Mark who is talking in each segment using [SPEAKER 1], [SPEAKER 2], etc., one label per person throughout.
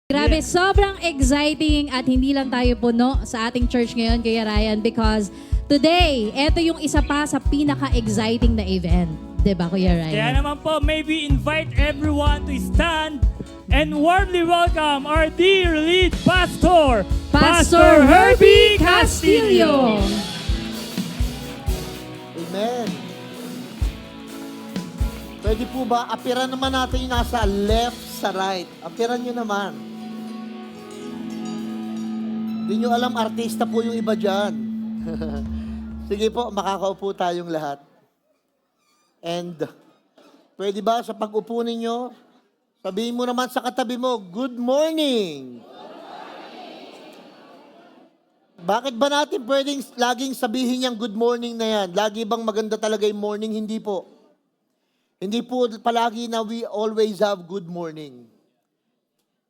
[SPEAKER 1] Grabe, sobrang exciting at hindi lang tayo puno sa ating church ngayon, Kuya Ryan, because today, eto yung isa pa sa pinaka-exciting na event. Diba, Kuya Ryan?
[SPEAKER 2] Kaya naman po, may we invite everyone to stand and warmly welcome our dear lead pastor,
[SPEAKER 1] Pastor Herbie Castillo.
[SPEAKER 3] Amen. Pwede po ba, apiran naman natin yung nasa left sa right. Apiran nyo naman. Hindi nyo alam, artista po yung iba dyan. Sige po, makakaupo tayong lahat. And, pwede ba sa pag-upo ninyo, sabihin mo naman sa katabi mo, good morning! Bakit ba natin pwedeng laging sabihin yung good morning na yan? Lagi bang maganda talaga yung morning? Hindi po. Hindi po palagi na we always have good morning.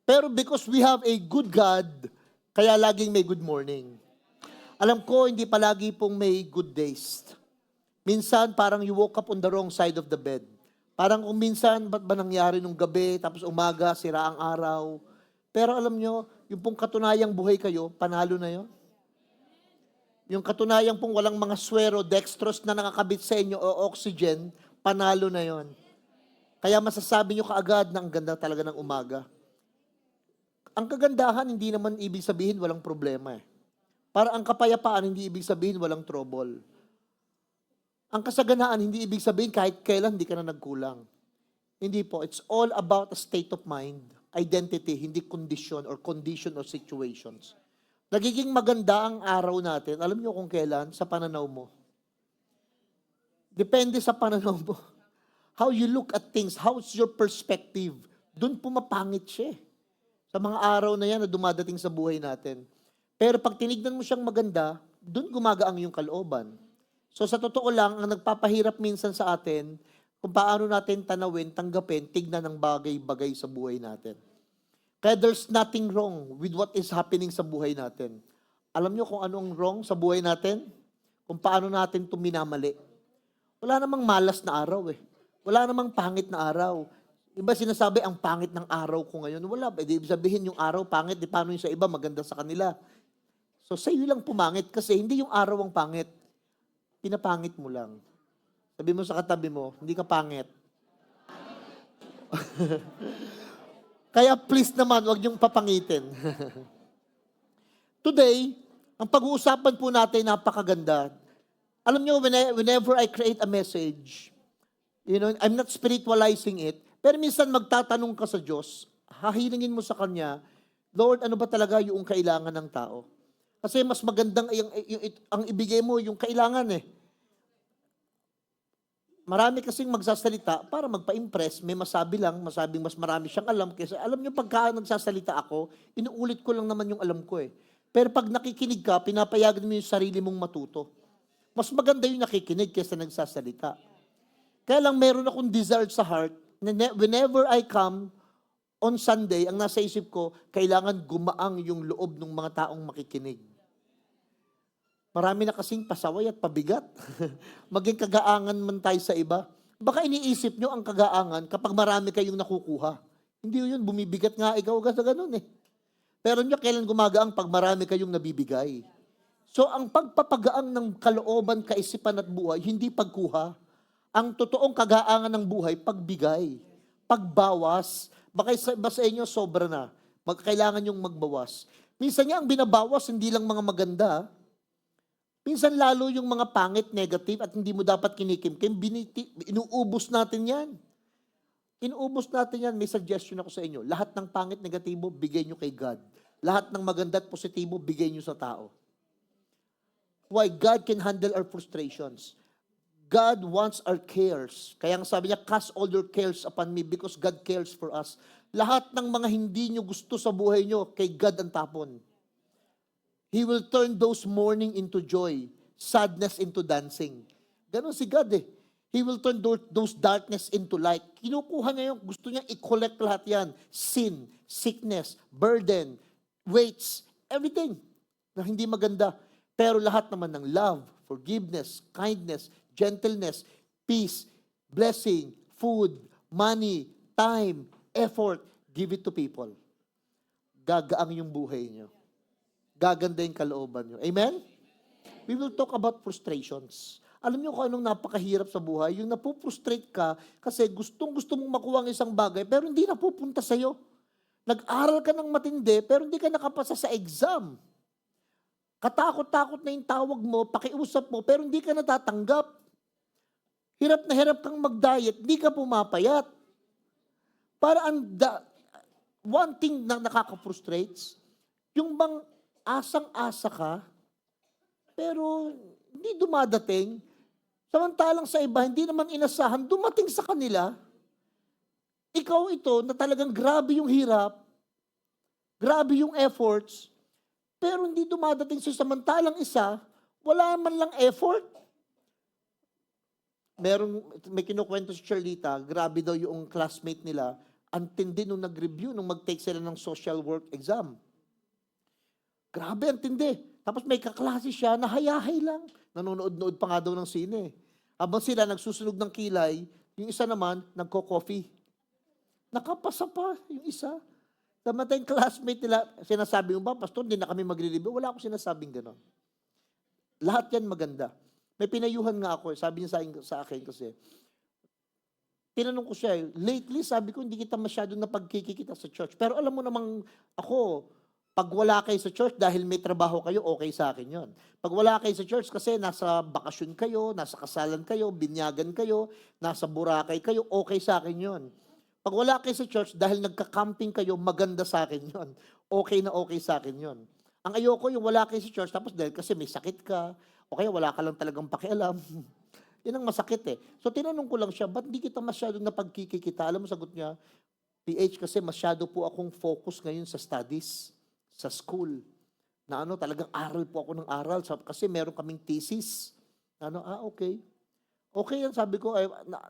[SPEAKER 3] Pero because we have a good God, kaya laging may good morning. Alam ko, hindi palagi pong may good days. Minsan, parang you woke up on the wrong side of the bed. Parang kung minsan, ba't ba nangyari nung gabi, tapos umaga, sira ang araw. Pero alam nyo, yung pong katunayang buhay kayo, panalo na yon. Yung katunayang pong walang mga swero, dextrose na nakakabit sa inyo o oxygen, panalo na yon. Kaya masasabi nyo kaagad na ang ganda talaga ng umaga. Ang kagandahan, hindi naman ibig sabihin walang problema eh. Para ang kapayapaan, hindi ibig sabihin walang trouble. Ang kasaganaan, hindi ibig sabihin kahit kailan hindi ka na nagkulang. Hindi po. It's all about a state of mind, identity, hindi condition or situations. Nagiging maganda ang araw natin. Alam niyo kung kailan? Sa pananaw mo. Depende sa pananaw mo. How you look at things, how's your perspective. Doon pumapangit siya eh. Sa mga araw na yan na dumadating sa buhay natin. Pero pag tinignan mo siyang maganda, doon gumagaang yung kalooban. So sa totoo lang, ang nagpapahirap minsan sa atin, kung paano natin tanawin, tanggapin, tignan ng bagay-bagay sa buhay natin. Kaya there's nothing wrong with what is happening sa buhay natin. Alam niyo kung anong wrong sa buhay natin? Kung paano natin ito minamali. Wala namang malas na araw eh. Wala namang pangit na araw. Iba sinasabi, ang pangit ng araw ko ngayon. Wala, di sabihin yung araw pangit, di paano yung sa iba maganda sa kanila. So sa iyo lang pumangit kasi hindi yung araw ang pangit. Pinapangit mo lang. Sabi mo sa katabi mo, hindi ka pangit. Kaya please naman, huwag niyong papangitin. Today, ang pag-uusapan po natin napakaganda. Alam niyo, whenever I create a message, I'm not spiritualizing it, pero minsan magtatanong ka sa Diyos, hahilingin mo sa Kanya, Lord, ano ba talaga yung kailangan ng tao? Kasi mas magandang ang ibigay mo yung kailangan eh. Marami kasing magsasalita para magpa-impress, may masabi lang, masabing mas marami siyang alam. Kasi alam niyo, pagka nagsasalita ako, inuulit ko lang naman yung alam ko eh. Pero pag nakikinig ka, pinapayagan mo yung sarili mong matuto. Mas maganda yung nakikinig kaysa nagsasalita. Kaya lang meron akong desire sa heart, whenever I come on Sunday, ang nasa isip ko, kailangan gumaang yung loob ng mga taong makikinig. Marami na kasing pasaway at pabigat. Maging kagaangan man tayo sa iba. Baka iniisip nyo ang kagaangan kapag marami kayong nakukuha. Hindi yun, bumibigat nga ikaw sa ganun eh. Pero nyo, kailan gumagaang pag marami kayong nabibigay? So, ang pagpapagaang ng kalooban, kaisipan at buhay, hindi pagkuha. Ang totoong kagaangan ng buhay, pagbigay, pagbawas. Baka sa inyo, sobra na. Kailangan yung magbawas. Minsan nga, ang binabawas, hindi lang mga maganda. Minsan lalo yung mga pangit, negative, at hindi mo dapat kinikimkim, inuubos natin yan. Inuubos natin yan. May suggestion ako sa inyo. Lahat ng pangit, negatibo, bigay nyo kay God. Lahat ng maganda at positibo, bigay nyo sa tao. Why? God can handle our frustrations. God wants our cares. Kaya ang sabi niya, cast all your cares upon me because God cares for us. Lahat ng mga hindi nyo gusto sa buhay nyo, kay God ang tapon. He will turn those mourning into joy, sadness into dancing. Ganon si God eh. He will turn those darkness into light. Kinukuha niya yung, gusto niya i-collect lahat yan. Sin, sickness, burden, weights, everything na hindi maganda. Pero lahat naman ng love, forgiveness, kindness, gentleness, peace, blessing, food, money, time, effort, give it to people. gagaang yung buhay nyo. Gaganda yung kalooban nyo. Amen? We will talk about frustrations. Alam niyo kung anong napakahirap sa buhay? Yung napuprostrate ka kasi gustong-gusto mong makuha ang isang bagay pero hindi napupunta sa'yo. Nag-aral ka ng matindi pero hindi ka nakapasa sa exam. Katakot-takot na yung tawag mo, pakiusap mo pero hindi ka natatanggap. Hirap na hirap kang mag-diet, hindi ka pumapayat. One thing na nakaka-frustrates, yung bang asang-asa ka pero hindi dumadating. Samantalang sa iba, hindi naman inasahan, dumating sa kanila. Ikaw ito na talagang grabe yung hirap, grabe yung efforts, pero hindi dumadating sa samantalang isa, wala man lang effort. May kinukwento si Charlita, grabe daw yung classmate nila, ang tindi nung nag-review, nung mag-take sila ng social work exam. Grabe, ang tindi. Tapos may kaklase siya, nahayahay lang. Nanonood-nood pa nga daw ng sine. Habang sila nagsusunog ng kilay, yung isa naman, nagko-coffee. Nakapasa pa yung isa. Tamatay yung classmate nila, sinasabi mo ba, Pastor, hindi na kami magre-review. Wala akong sinasabing gano'n. Lahat yan maganda. May pinayuhan nga ako, sabi niya sa akin kasi, tinanong ko siya, lately sabi ko, hindi kita masyado napagkikita sa church. Pero alam mo namang ako, pag wala kayo sa church dahil may trabaho kayo, okay sa akin yon. Pag wala kayo sa church kasi nasa bakasyon kayo, nasa kasalan kayo, binyagan kayo, nasa Boracay kayo, okay sa akin yon. Pag wala kayo sa church dahil nagka-camping kayo, maganda sa akin yon. Okay na okay sa akin yon. Ang ayoko yung wala kayo sa church tapos dahil kasi may sakit ka, o kaya wala ka lang talagang pakialam. Yan ang masakit eh. So tinanong ko lang siya, ba't di kita masyado napagkikita? Alam mo, sagot niya, PH, kasi masyado po akong focus ngayon sa studies, sa school. Na talagang aral po ako ng aral. Kasi meron kaming thesis. Okay. Okay yan, sabi ko,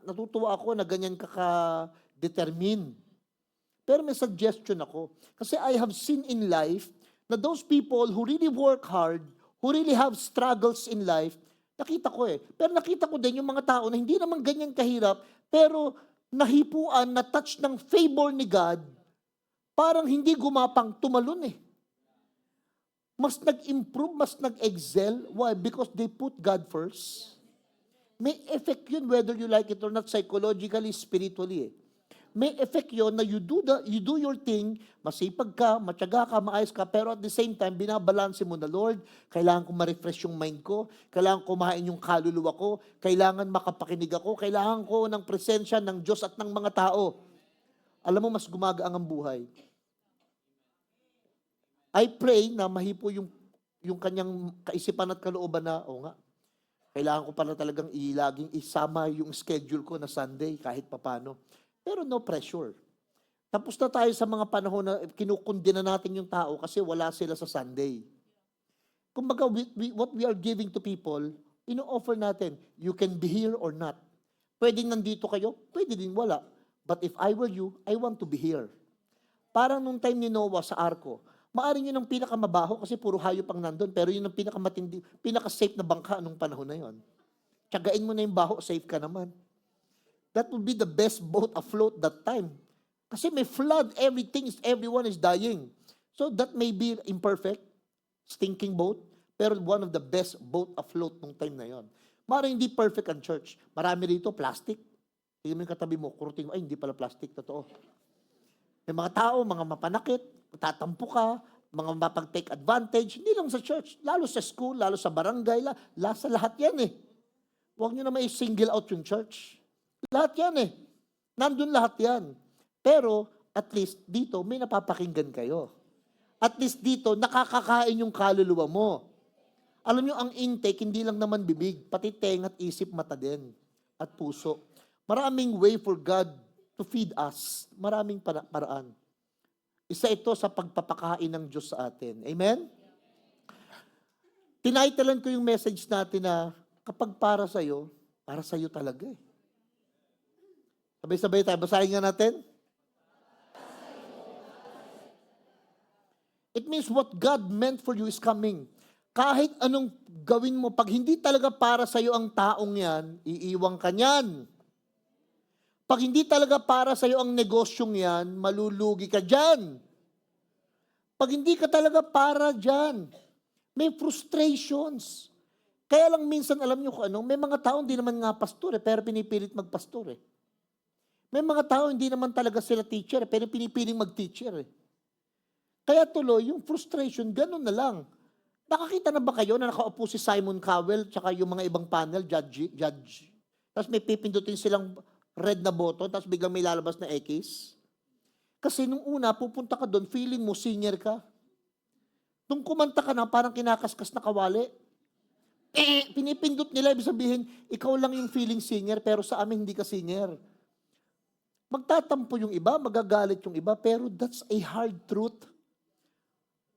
[SPEAKER 3] natutuwa ako na ganyan ka-determine. Pero may suggestion ako. Kasi I have seen in life na those people who really work hard, who really have struggles in life, nakita ko eh. Pero nakita ko din yung mga tao na hindi naman ganyan kahirap, pero nahipuan, na-touch ng favor ni God, parang hindi gumapang tumalon eh. Mas nag-improve, mas nag-excel. Why? Because they put God first. May effect yun whether you like it or not, psychologically, spiritually eh. May effect yun na you do your thing, masipag ka, matyaga ka, maayos ka, pero at the same time, binabalanse mo na, Lord, kailangan ko ma-refresh yung mind ko, kailangan kumain yung kaluluwa ko, kailangan makapakinig ako, kailangan ko ng presensya ng Diyos at ng mga tao. Alam mo, mas gumagaang ang buhay. I pray na mahipo yung kanyang kaisipan at kalooban na, kailangan ko pala talagang laging isama yung schedule ko na Sunday kahit papano. Pero no pressure. Tapos na tayo sa mga panahon na kinukundina natin yung tao kasi wala sila sa Sunday. Kumbaga, what we are giving to people, ino-offer natin, you can be here or not. Pwedeng nandito kayo, pwede din wala. But if I were you, I want to be here. Parang nung time ni Noah sa arko, maaring yun ang pinakamabaho kasi puro hayop ang nandun, pero yun ang pinakamatindi, pinaka-safe na bangka nung panahon na yun. Tiyagain mo na yung baho, safe ka naman. That would be the best boat afloat that time. Kasi may flood, everyone is dying. So that may be imperfect, stinking boat, pero one of the best boat afloat nung time na yon. Maaaring hindi perfect ang church. Marami rito, plastic. Tingnan mo yung katabi mo, kurutin mo, ay hindi pala plastic, totoo. May mga tao, mga mapanakit, tatampo ka, mga mapag-take advantage, hindi lang sa church, lalo sa school, lalo sa barangay, sa lahat yan eh. Huwag nyo na may single out yung church. Lahat yan eh. Nandun lahat yan. Pero, at least dito, may napapakinggan kayo. At least dito, nakakakain yung kaluluwa mo. Alam nyo, ang intake, hindi lang naman bibig, pati tenga at isip, mata din, at puso. Maraming way for God to feed us. Maraming paraan. Isa ito sa pagpapakain ng Diyos sa atin. Amen? Tinitlean ko yung message natin na kapag para sa'yo talaga eh. Sabay-sabay tayo. Basahin nga natin. It means what God meant for you is coming. Kahit anong gawin mo, pag hindi talaga para sa'yo ang taong yan, iiwang ka niyan. Pag hindi talaga para sa'yo ang negosyong yan, malulugi ka dyan. Pag hindi ka talaga para dyan, may frustrations. Kaya lang minsan, alam nyo kung ano, may mga tao hindi naman nga pastor pero pinipilit magpastor May mga tao hindi naman talaga sila teacher pero pinipiling mag-teacher Kaya tuloy, yung frustration, ganun na lang. Nakakita na ba kayo na nakaupo si Simon Cowell tsaka yung mga ibang panel, judge. Tapos may pipindutin silang red na button, tapos biglang may lalabas na X? Kasi nung una, pupunta ka doon, feeling mo senior ka. Nung kumanta ka na, parang kinakaskas na kawali. Pinipindot nila, ibig sabihin, ikaw lang yung feeling singer, pero sa amin hindi ka singer. Magtatampo yung iba, magagalit yung iba, pero that's a hard truth.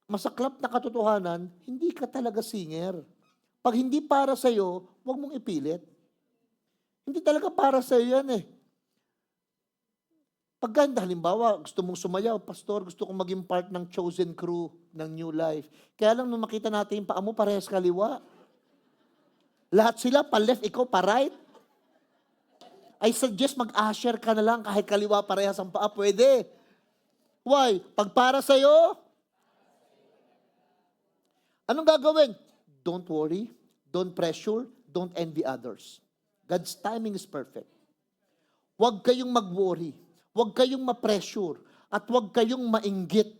[SPEAKER 3] Masaklap na katotohanan, hindi ka talaga singer. Pag hindi para sa'yo, huwag mong ipilit. Hindi talaga para sa'yo yan Pagka, halimbawa, gusto mong sumayaw, pastor, gusto kong maging part ng chosen crew ng New Life. Kaya lang nung makita natin yung paa mo, parehas kaliwa. Lahat sila, pa-left, ikaw pa-right. I suggest mag-usher ka na lang kahit kaliwa parehas ang paa, pwede. Why? Pag para sa'yo, anong gagawin? Don't worry, don't pressure, don't envy others. God's timing is perfect. Huwag kayong mag-worry, huwag kayong ma-pressure, at huwag kayong mainggit.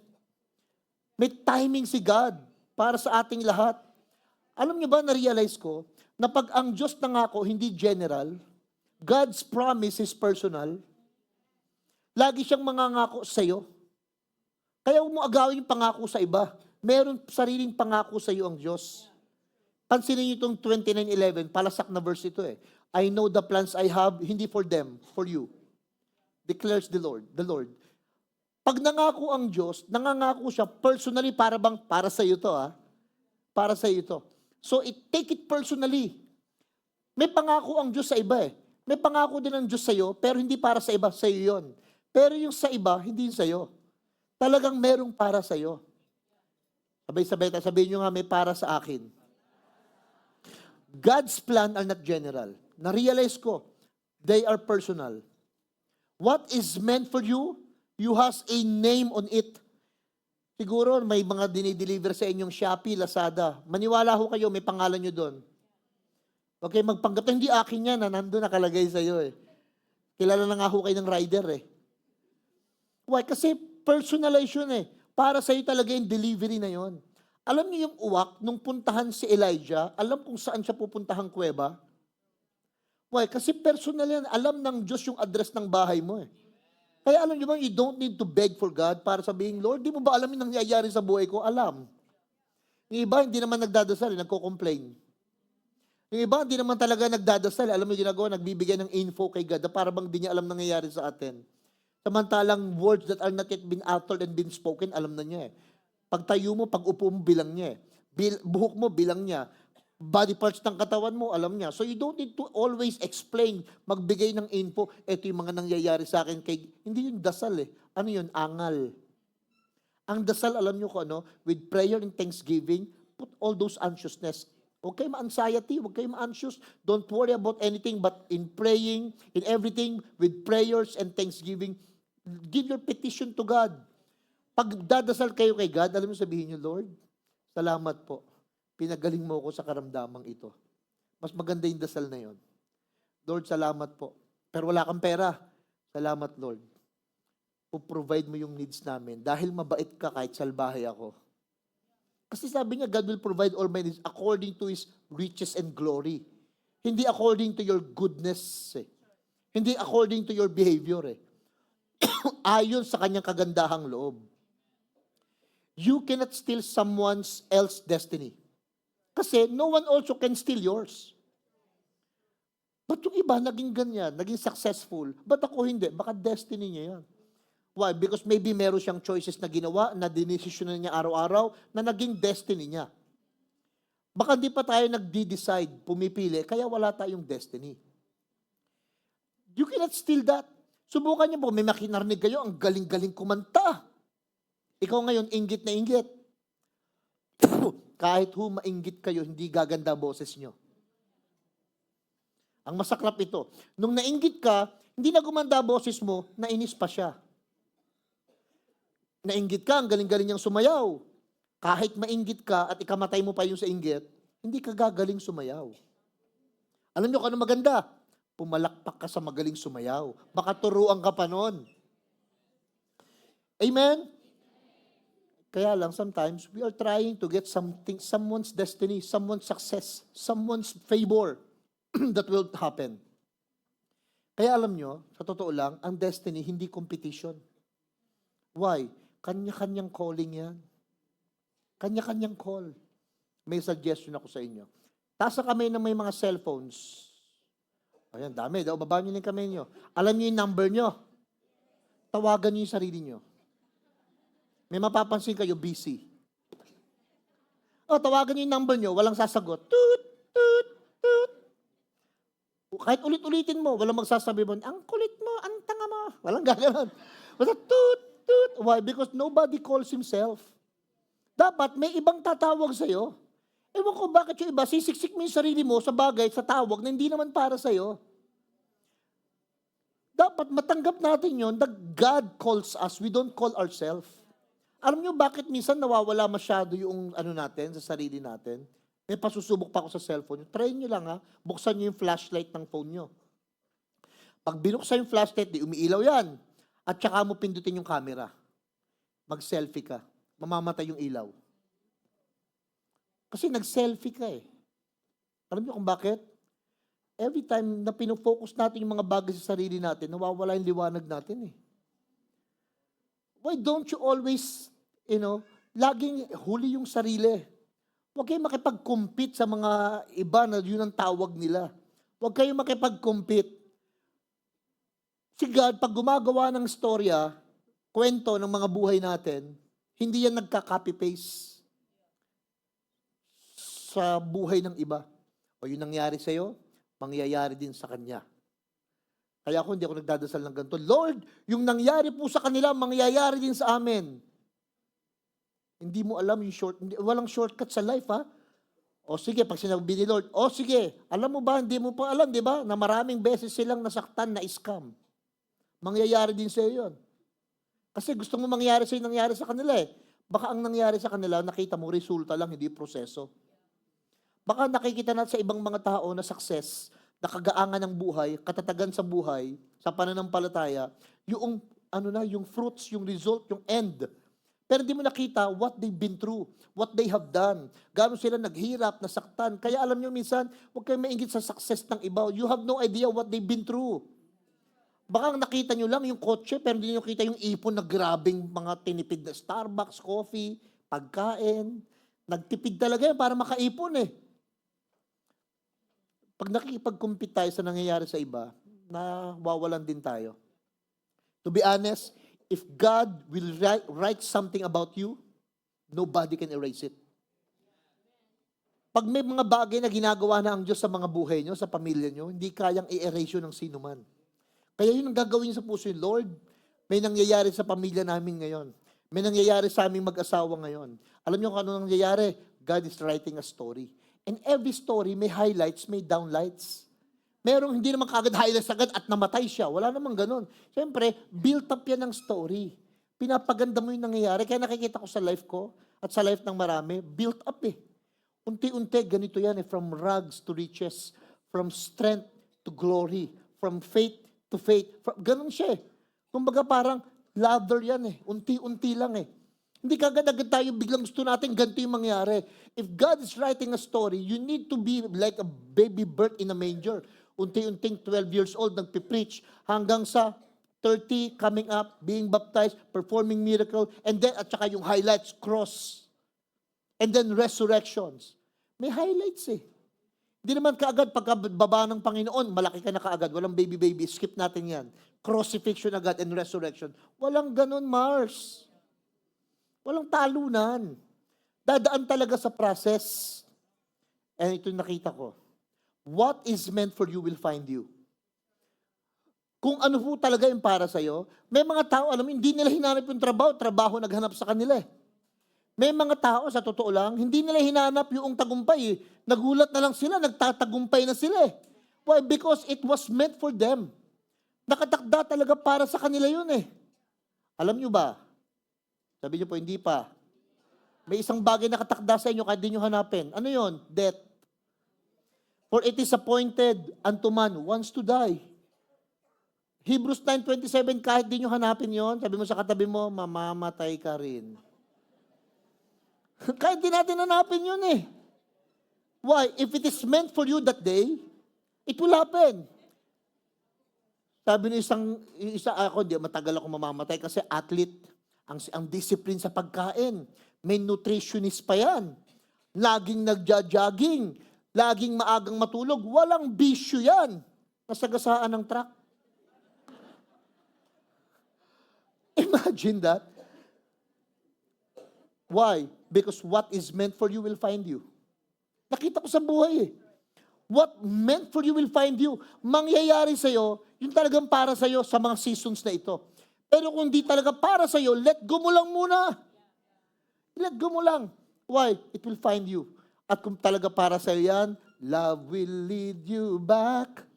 [SPEAKER 3] May timing si God para sa ating lahat. Alam niyo ba, na-realize ko, na pag ang Diyos nangako, hindi general, God's promise is personal, lagi siyang mangangako sa iyo. Kaya huwag mo agawin yung pangako sa iba. Meron sariling pangako sa iyo ang Diyos. Pansinin niyo itong 29:11, palasak na verse ito I know the plans I have, hindi for them, for you. Declares the Lord. Pag nangako ang Diyos, nangangako siya personally para bang, para sa iyo to Para sa iyo to. So take it personally. May pangako ang Diyos sa iba May pangako din ang Diyos sa iyo, pero hindi para sa iba, sa iyo yun. Pero yung sa iba, hindi sa iyo. Talagang merong para sa iyo. Sabay-sabay, sabihin nyo nga, may para sa akin. God's plan are not general. Na-realize ko, they are personal. What is meant for you, you has a name on it. Siguro may mga dinideliver sa inyong Shopee, Lazada. Maniwala ho kayo, may pangalan nyo doon. Okay, magpanggap. Hindi akin yan, nandun nakalagay sa iyo Kilala na nga ho kayo ng rider Why? Kasi personalization Para sa iyo talaga yung delivery na yon. Alam niyo yung uwak, nung puntahan si Elijah, alam kung saan siya pupuntahang kuweba? Why? Kasi personal yan. Alam ng Diyos yung address ng bahay mo Kaya alam niyo ba, you don't need to beg for God para sabihin, Lord, di mo ba alam yung nangyayari sa buhay ko? Alam. Yung iba, hindi naman nagdadasal, nagko-complain. Yung iba, hindi naman talaga nagdadasal. Alam mo yung ginagawa, nagbibigay ng info kay God na para bang di niya alam nangyayari sa atin. Samantalang words that are not yet been uttered and been spoken, alam na niya Pag tayo mo, pag upo mo, bilang niya buhok mo, bilang niya. Body parts ng katawan mo, alam niya. So you don't need to always explain, magbigay ng info, ito yung mga nangyayari sa akin. Hindi yun dasal Ano yun? Angal. Ang dasal, alam niyo kung ano, with prayer and thanksgiving, put all those anxiousness. Huwag kayo ma-anxiety, huwag kayo ma-anxious. Don't worry about anything, but in praying, in everything, with prayers and thanksgiving, give your petition to God. Pag dadasal kayo kay God, alam mo sabihin niyo, Lord, salamat po. Pinagaling mo ako sa karamdamang ito. Mas maganda yung dasal na yon. Lord, salamat po. Pero wala kang pera. Salamat, Lord. Po-provide mo yung needs namin. Dahil mabait ka kahit salbahe ako. Kasi sabi niya, God will provide all my needs according to His riches and glory. Hindi according to your goodness. Hindi according to your behavior. Ayon sa kanyang kagandahang loob. You cannot steal someone else's destiny. Kasi no one also can steal yours. Ba't yung iba naging ganyan, naging successful? Ba't ako hindi? Baka destiny niya yan. Why? Because maybe meron siyang choices na ginawa, na dinesisyonan niya araw-araw, na naging destiny niya. Baka di pa tayo nagdi-decide, pumipili, kaya wala tayong destiny. You cannot steal that. Subukan niyo po, may makinarinig kayo, ang galing-galing kumanta. Ikaw ngayon, inggit na inggit. Kahit mainggit kayo, hindi gaganda boses nyo. Ang masaklap ito, nung nainggit ka, hindi na gumanda boses mo, nainis pa siya. nainggit ka, ang galing-galing niyang sumayaw. Kahit mainggit ka at ikamatay mo pa yung sa inggit, hindi ka gagaling sumayaw. Alam niyo kung ano maganda? Pumalakpak ka sa magaling sumayaw. Baka turuan ka pa nun. Amen? Kaya lang, sometimes, we are trying to get something, someone's destiny, someone's success, someone's favor that will happen. Kaya alam nyo, sa totoo lang, ang destiny, hindi competition. Why? Kanya-kanyang calling yan. Kanya-kanyang call. May suggestion ako sa inyo. Taas na kamay na may mga cellphones. Ayan, dami. Baba nyo na yung kamay nyo. Alam nyo yung number nyo. Tawagan nyo yung sarili nyo. May mapapansin kayo, busy. Tawagan nyo yung number nyo, walang sasagot. Toot, toot, toot. Kahit ulit-ulitin mo, walang magsasabi mo, ang kulit mo, ang tanga mo. Walang gaganon. Basta toot, toot. Why? Because nobody calls himself. Dapat may ibang tatawag sa'yo. Ewan ko bakit yung iba, sisiksik mo yung sarili mo sa bagay, sa tawag na hindi naman para sa'yo. Dapat matanggap natin yun that God calls us, we don't call ourselves. Alam nyo bakit minsan nawawala masyado yung ano natin, sa sarili natin? May pasusubok pa ako sa cellphone. Try nyo lang buksan nyo yung flashlight ng phone nyo. Pag binuksan yung flashlight, di umiilaw yan. At saka mo pindutin yung camera. Mag-selfie ka. Mamamatay yung ilaw. Kasi nag-selfie ka eh. Alam nyo kung bakit? Every time na pinofocus natin yung mga bagay sa sarili natin, nawawala yung liwanag natin eh. Why don't you always, laging huli yung sarili? Huwag kayong makipag-compete sa mga iba na yun ang tawag nila. Huwag kayong makipag-compete. Si God, pag gumagawa ng storya, kwento ng mga buhay natin, hindi yan nagka-copy-paste sa buhay ng iba. O yung nangyari sa'yo, mangyayari din sa kanya. Kaya ako hindi ako nagdadasal ng ganito, Lord, yung nangyari po sa kanila, mangyayari din sa amin. Hindi mo alam yung walang shortcut sa life, ha? O sige, pag sinabi ni Lord, sige, alam mo ba, hindi mo pa alam, di ba, na maraming beses silang nasaktan na scam. Mangyayari din sa iyo yun. Kasi gusto mo mangyari sa nangyari sa kanila eh. Baka ang nangyari sa kanila, nakita mo, resulta lang, hindi proseso. Baka nakikita natin sa ibang mga tao na success, nakagaangan ng buhay, katatagan sa buhay, sa pananampalataya, yung yung fruits, yung result, yung end. Pero hindi mo nakita what they've been through, what they have done, gaano sila naghirap, nasaktan. Kaya alam nyo minsan, huwag kayong maingit sa success ng iba. You have no idea what they've been through. Baka nakita nyo lang yung kotse, pero hindi nyo kita yung ipon na grabing mga tinipid na Starbucks, coffee, pagkain. Nagtipid talaga yan para makaipon eh. Pag nakikipag-compete tayo sa nangyayari sa iba, nawawalan din tayo. To be honest, if God will write something about you, nobody can erase it. Pag may mga bagay na ginagawa na ang Diyos sa mga buhay nyo, sa pamilya nyo, hindi kayang i-erase yun ng sino man. Kaya yun ang gagawin sa puso yun, Lord, may nangyayari sa pamilya namin ngayon. May nangyayari sa aming mag-asawa ngayon. Alam nyo kung ano nangyayari? God is writing a story. And every story may highlights, may downlights. Merong hindi naman kagad highlights agad at namatay siya. Wala namang ganun. Siyempre, built up yan ng story. Pinapaganda mo yung nangyayari. Kaya nakikita ko sa life ko at sa life ng marami, built up eh. Unti-unti, ganito yan eh. From rags to riches. From strength to glory. From faith to faith. Ganun siya eh. Kumbaga parang ladder yan eh. Unti-unti lang eh. Hindi kagad-agad tayo biglang gusto natin ganito yung mangyari. If God is writing a story, you need to be like a baby birth in a manger. Unti-unting 12 years old, nagpipreach hanggang sa 30, coming up, being baptized, performing miracle, and then, at saka yung highlights, cross. And then resurrections. May highlights eh. Hindi naman kaagad pagkababa ng Panginoon, malaki ka na kaagad, walang baby, skip natin yan. Crucifixion agad and resurrection. Walang ganun, Mars. Walang talunan. Dadaan talaga sa process. And ito yung nakita ko. What is meant for you will find you. Kung ano po talaga yung para sa'yo, may mga tao, alam mo, hindi nila hinanap yung trabaho naghanap sa kanila eh. May mga tao, sa totoo lang, hindi nila hinanap yung tagumpay eh. Nagulat na lang sila, nagtatagumpay na sila eh. Why? Because it was meant for them. Nakatakda talaga para sa kanila yun eh. Alam nyo ba, Sabi niyo po, hindi pa. May isang bagay na nakatakda sa inyo kahit di nyo hanapin. Ano yon? Death. For it is appointed unto man wants to die. Hebrews 9:27, kahit di nyo hanapin yon, sabi mo sa katabi mo, mamamatay ka rin. Kahit di natin hanapin yun eh. Why? If it is meant for you that day, it will happen. Sabi ni ako, di matagal ako mamamatay kasi athlete. Ang discipline sa pagkain. May nutritionist pa yan. Laging nagja-jogging. Laging maagang matulog. Walang bisyo yan. Nasagasaan ng truck. Imagine that. Why? Because what is meant for you will find you. Nakita ko sa buhay eh. What meant for you will find you. Mangyayari sa'yo, yung talagang para sa'yo sa mga seasons na ito. Pero kung di talaga para sa'yo, let go mo lang muna. Let go mo lang. Why? It will find you. At kung talaga para sa'yo yan, love will lead you back.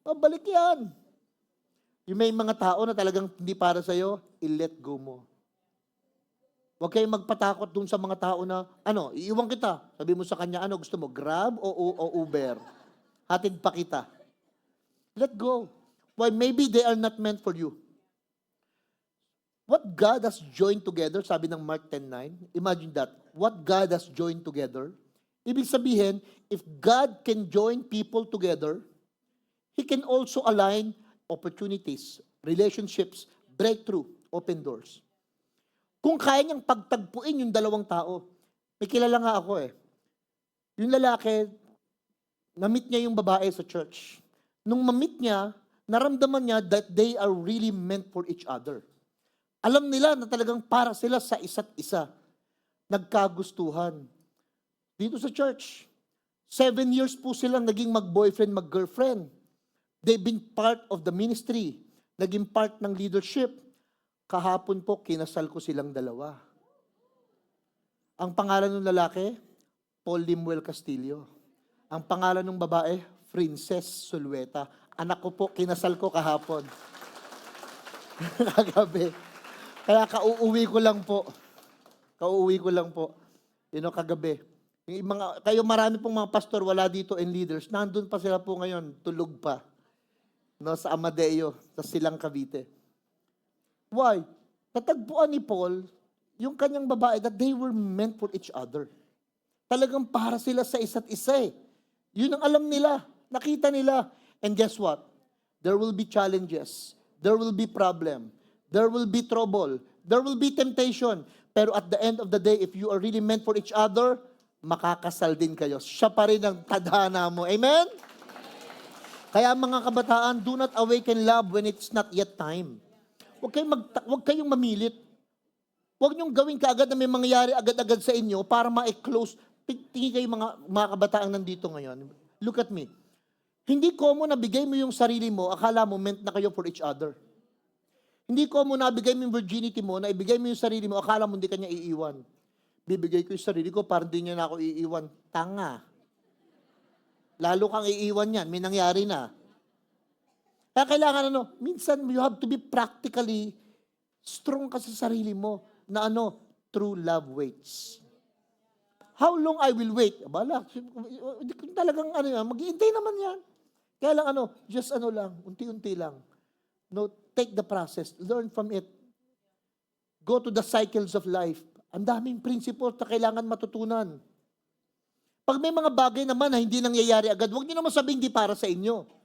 [SPEAKER 3] Balik yan. Yung may mga tao na talagang hindi para sa'yo, i-let go mo. Huwag kayong magpatakot dun sa mga tao na, iiwan kita. Sabi mo sa kanya, gusto mo, Grab o Uber? Hatid pa kita. Let go. Why? Maybe they are not meant for you. What God has joined together, sabi ng Mark 10:9, imagine that. What God has joined together, ibig sabihin, if God can join people together, He can also align opportunities, relationships, breakthrough, open doors. Kung kaya niyang pagtagpuin yung dalawang tao, may kilala nga ako eh. Yung lalaki, na-meet niya yung babae sa church. Nung ma-meet niya, naramdaman niya that they are really meant for each other. Alam nila na talagang para sila sa isa't isa. Nagkagustuhan. Dito sa church, 7 years po silang naging mag-boyfriend, mag-girlfriend. They've been part of the ministry. Naging part ng leadership. Kahapon po, kinasal ko silang dalawa. Ang pangalan ng lalaki, Paul Limuel Castillo. Ang pangalan ng babae, Princess Sulueta. Anak ko po, kinasal ko kahapon. Kagabi. Kaya kauuwi ko lang po. Kauuwi ko lang po. Kagabi. Kayo marami pong mga pastor, wala dito and leaders. Nandun pa sila po ngayon, tulog pa. Sa Amadeo, sa Silang Cavite. Why? Natagpuan ni Paul, yung kanyang babae, that they were meant for each other. Talagang para sila sa isa't isa eh. Yun ang alam nila. Nakita nila. And guess what? There will be challenges. There will be problem. There will be trouble. There will be temptation. Pero at the end of the day, if you are really meant for each other, makakasal din kayo. Siya pa rin ang tadhana mo. Amen? Kaya mga kabataan, do not awaken love when it's not yet time. Huwag kayong mamilit. Huwag niyong gawin kaagad na may mangyayari agad-agad sa inyo para ma-close. Tingin kayo mga kabataan nandito ngayon. Look at me. Hindi common na bigay mo yung sarili mo, akala mo meant na kayo for each other. Hindi common na bigay mo yung virginity mo, na ibigay mo yung sarili mo, akala mo hindi kanya iiwan. Bibigay ko yung sarili ko para hindi niya na ako iiwan. Tanga. Lalo kang iiwan yan, may nangyari na. Kaya kailangan minsan you have to be practically strong ka sa sarili mo na true love waits. How long I will wait? Abala, kung talagang mag-iintay naman yan. Kaya lang just lang, unti-unti lang. Take the process, learn from it. Go to the cycles of life. Ang daming principles na kailangan matutunan. Pag may mga bagay naman na hindi nangyayari agad, huwag niyo naman sabihin hindi para sa inyo.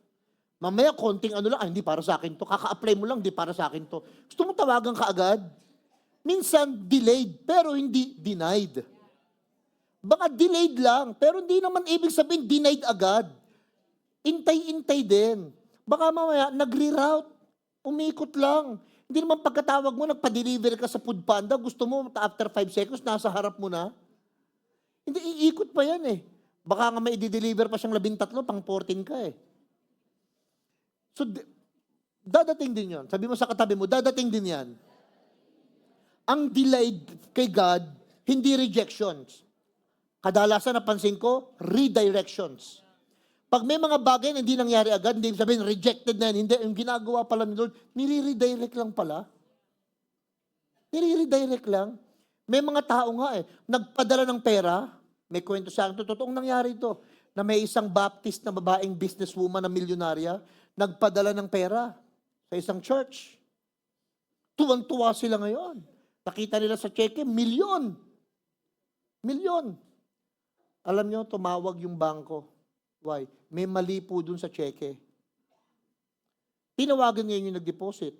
[SPEAKER 3] Mamaya, konting lang, hindi para sa akin to. Kaka-apply mo lang, hindi para sa akin to. Gusto mo tawagan ka agad? Minsan, delayed, pero hindi denied. Baka delayed lang, pero hindi naman ibig sabihin denied agad. Intay-intay din. Baka mamaya, nag-reroute, umikot lang. Hindi naman pagkatawag mo, nagpa-deliver ka sa Food Panda, gusto mo, after 5 seconds, nasa harap mo na. Hindi, iikot pa yan eh. Baka nga may i-deliver pa siyang 13, pang 14 ka eh. So, dadating din yan. Sabi mo sa katabi mo, dadating din yan. Ang delayed kay God, hindi rejections. Kadalasan napansin ko, redirections. Pag may mga bagay na hindi nangyari agad, hindi sabihin rejected na yan. Hindi, yung ginagawa pala ni Lord, nire-redirect lang pala. Nire-redirect lang. May mga tao nga nagpadala ng pera, may kwento sa akin, totoong nangyari ito, na may isang Baptist na babaeng businesswoman na milyonarya, nagpadala ng pera sa isang church. Tuwang-tuwa sila ngayon. Nakita nila sa cheque, milyon. Milyon. Alam nyo, tumawag yung bangko. Why? May mali po dun sa cheque. Tinawagan ngayon yung nag-deposit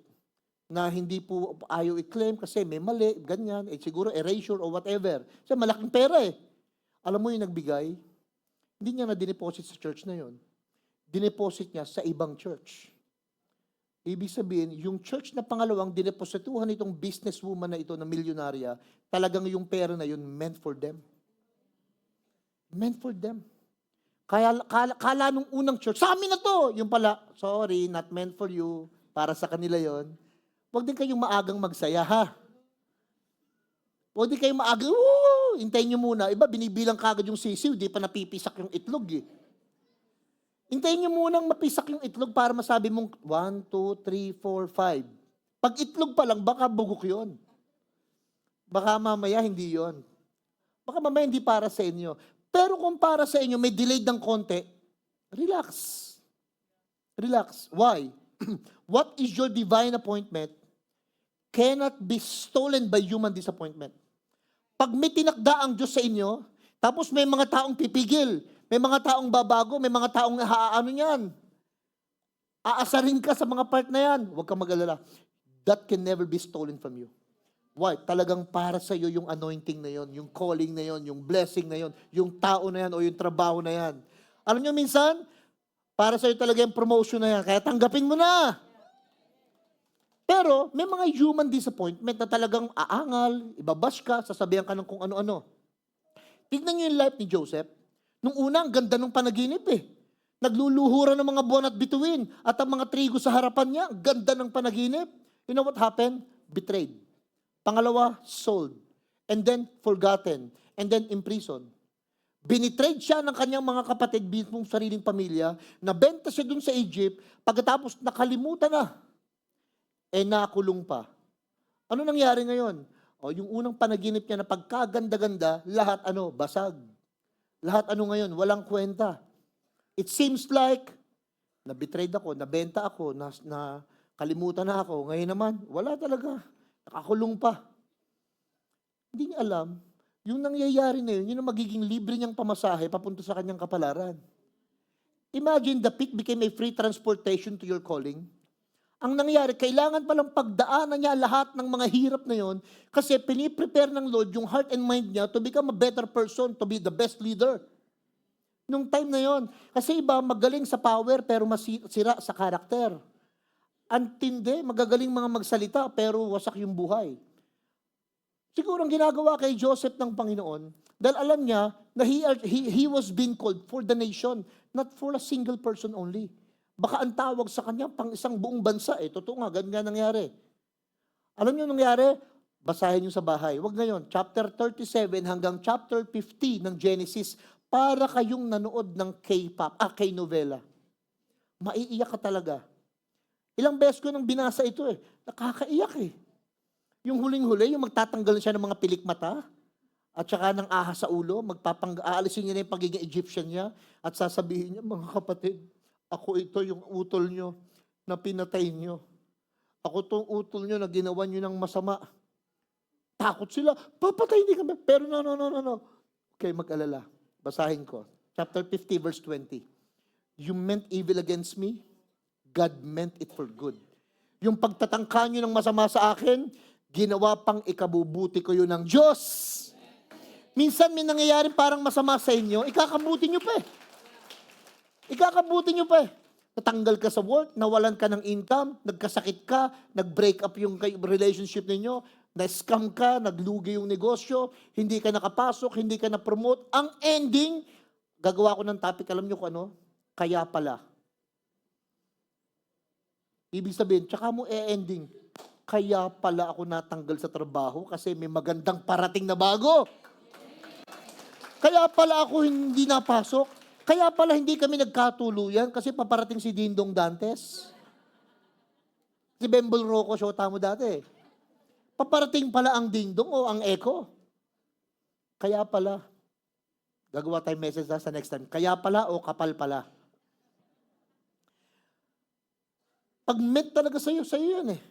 [SPEAKER 3] na hindi po ayaw i-claim kasi may mali, ganyan, siguro erasure or whatever. Kasi malaking pera Alam mo yung nagbigay, hindi niya na dineposit sa church na yon. Dineposit niya sa ibang church. Ibig sabihin, yung church na pangalawang dineposituhan itong businesswoman na ito na milyonarya, talagang yung pera na yun meant for them. Meant for them. Kala nung unang church, sa amin na to! Yung pala, sorry, not meant for you. Para sa kanila yon. Huwag din kayong maagang magsaya, ha? Huwag din kayong maagang, hintayin nyo muna. Iba, binibilang kagad yung sisiw, di pa napipisak yung itlog Hintayin nyo munang mapisak yung itlog para masabi mong 1, 2, 3, 4, 5. Pag itlog pa lang, baka bugok yon. Baka mamaya hindi yon. Baka mamaya hindi para sa inyo. Pero kung para sa inyo, may delayed ng konti, relax. Relax. Why? What is your divine appointment cannot be stolen by human disappointment. Pag may tinakda ang Diyos sa inyo, tapos may mga taong pipigil, may mga taong babago, may mga taong haano niyan. Aasarin ka sa mga part na yan. Huwag kang mag-alala. That can never be stolen from you. Why? Talagang para sa iyo yung anointing na yon, yung calling na yon, yung blessing na yon, yung tao na yan o yung trabaho na yan. Alam niyo minsan, para sa iyo talaga yung promotion na yan, kaya tanggapin mo na. Pero may mga human disappointment na talagang aangal, ibabash ka, sasabihan ka ng kung ano-ano. Tignan niyo yung life ni Joseph. Nung una, ang ganda ng panaginip Nagluluhuran ng mga buwan at bituin at ang mga trigo sa harapan niya, ang ganda ng panaginip. You know what happened? Betrayed. Pangalawa, sold. And then, forgotten. And then, imprisoned. Binitrade siya ng kanyang mga kapatid, mismong sariling pamilya, nabenta siya dun sa Egypt, pagkatapos nakalimutan na, nakulong pa. Ano nangyari ngayon? Yung unang panaginip niya na pagkaganda-ganda, lahat basag. Lahat ngayon, walang kwenta. It seems like, na-betrayed ako, nabenta ako, na kalimutan na ako. Ngayon naman, wala talaga. Nakakulong pa. Hindi niya alam, yung nangyayari na yun ang magiging libre niyang pamasahe papunta sa kanyang kapalaran. Imagine the pit became a free transportation to your calling. Ang nangyari, kailangan palang pagdaanan niya lahat ng mga hirap na yon kasi piniprepare ng Lord yung heart and mind niya to become a better person, to be the best leader. Nung time na yon. Kasi iba magaling sa power pero masira sa karakter. Antindi, magagaling mga magsalita pero wasak yung buhay. Siguro ang ginagawa kay Joseph ng Panginoon, dahil alam niya na he was being called for the nation, not for a single person only. Baka ang tawag sa kanya pang isang buong bansa Totoo nga, ganyan nangyari. Alam niyo nangyari? Basahin niyo sa bahay. Wag ngayon, chapter 37 hanggang chapter 50 ng Genesis, para kayong nanood ng K-pop, K-novela. Maiiyak ka talaga. Ilang beses ko nang binasa ito nakakaiyak Yung huling-huli, yung magtatanggal siya ng mga pilikmata, at saka ng ahas sa ulo, aalisin niya na yung pagiging Egyptian niya, at sasabihin niya, mga kapatid, ako ito yung utol nyo na pinatay nyo. Ako itong utol nyo na ginawa nyo ng masama. Takot sila, papatay hindi kami. Pero no. Okay, mag-alala. Basahin ko. Chapter 50, verse 20. You meant evil against me, God meant it for good. Yung pagtatangka nyo ng masama sa akin, ginawa pang ikabubuti ko yun ng Diyos. Minsan may nangyayari parang masama sa inyo, ikakabuti nyo pa Ikakabuti nyo pa Natanggal ka sa work, nawalan ka ng income, nagkasakit ka, nag-break up yung relationship ninyo, na-scam ka, naglugi yung negosyo, hindi ka nakapasok, hindi ka na-promote. Ang ending, gagawa ko ng topic, alam nyo kung ano? Kaya pala. Ibig sabihin, tsaka mo ending, kaya pala ako natanggal sa trabaho kasi may magandang parating na bago. Kaya pala ako hindi napasok. Kaya pala hindi kami nagkatuluyan kasi paparating si Dingdong Dantes. Si Bembol Rocco, shota mo dati. Paparating pala ang dingdong o ang echo. Kaya pala, gagawa tayong message sa next time. Kaya pala o kapal pala. Pag meant talaga sa'yo yan eh.